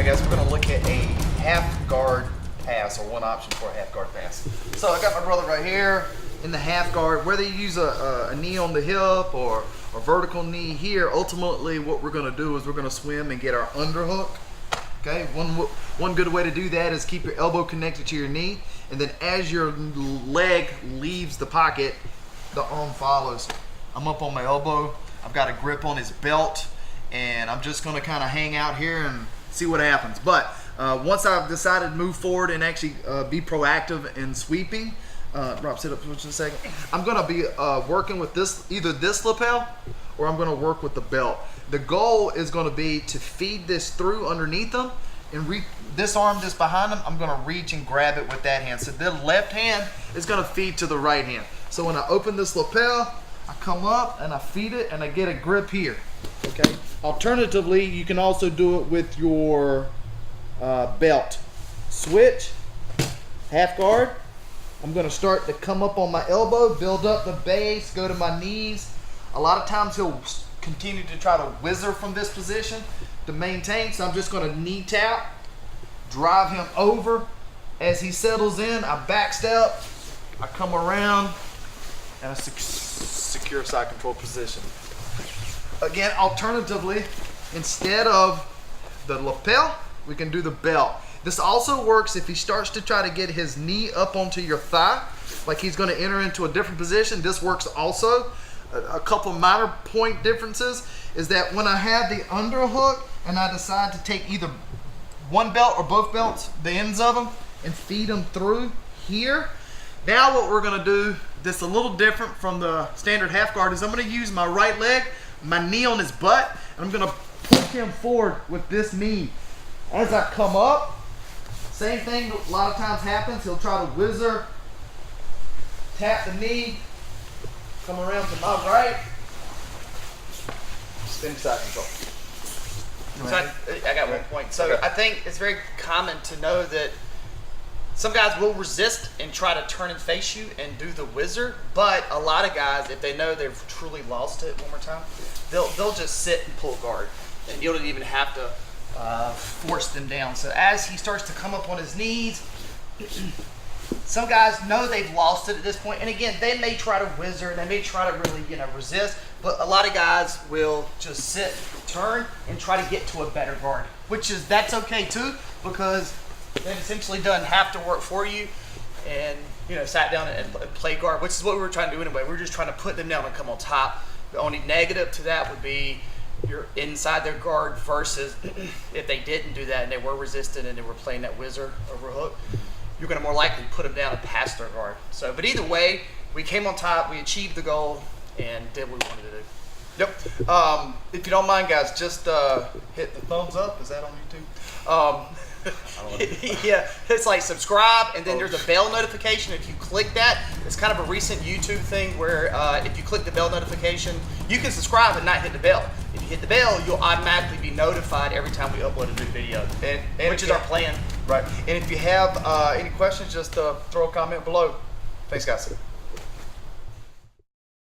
guys, we're gonna look at a half guard pass, or one option for a half guard pass. So I got my brother right here in the half guard. Whether you use a knee on the hip or a vertical knee here, ultimately what we're gonna do is we're gonna swim and get our underhook. Okay, one good way to do that is keep your elbow connected to your knee, and then as your leg leaves the pocket, the arm follows. I'm up on my elbow, I've got a grip on his belt, and I'm just gonna kind of hang out here and see what happens. But once I've decided to move forward and actually be proactive in sweeping, Rob, sit up for just a second. I'm gonna be working with either this lapel, or I'm gonna work with the belt. The goal is gonna be to feed this through underneath them, and this arm just behind them, I'm gonna reach and grab it with that hand. So the left hand is gonna feed to the right hand. So when I open this lapel, I come up and I feed it and I get a grip here, okay? Alternatively, you can also do it with your belt. Switch, half guard. I'm gonna start to come up on my elbow, build up the base, go to my knees. A lot of times he'll continue to try to whizzer from this position to maintain, so I'm just gonna knee tap, drive him over. As he settles in, I back step, I come around, and I secure side control position. Again, alternatively, instead of the lapel, we can do the belt. This also works if he starts to try to get his knee up onto your thigh, like he's gonna enter into a different position. This works also. A couple of minor point differences is that when I have the underhook and I decide to take either one belt or both belts, the ends of them, and feed them through here, now what we're gonna do, this a little different from the standard half guard, is I'm gonna use my right leg, my knee on his butt, and I'm gonna push him forward with this knee. As I come up, same thing a lot of times happens, he'll try to whizzer, tap the knee, come around to my right, spin side control. So I got one point. So I think it's very common to know that some guys will resist and try to turn and face you and do the whizzer, but a lot of guys, if they know they've truly lost it one more time, they'll just sit and pull guard, and you don't even have to force them down. So as he starts to come up on his knees, some guys know they've lost it at this point, and again, they may try to whizzer, they may try to really, resist, but a lot of guys will just sit, turn, and try to get to a better guard, that's okay too, because they've essentially done half the work for you, and sat down and play guard, which is what we were trying to do anyway. We were just trying to put them down and come on top. The only negative to that would be you're inside their guard versus if they didn't do that and they were resistant and they were playing that whizzer over hook, you're going to more likely put them down and pass their guard. So, but either way, we came on top, we achieved the goal, and did what we wanted to do. Yep. If you don't mind, guys, just hit the thumbs up. Is that on YouTube? Yeah, it's like subscribe, and then there's a bell notification. If you click that, it's kind of a recent YouTube thing where if you click the bell notification, you can subscribe and not hit the bell. If you hit the bell, you'll automatically be notified every time we upload a new video, which is our plan. Right. And if you have any questions, just throw a comment below. Thanks, guys.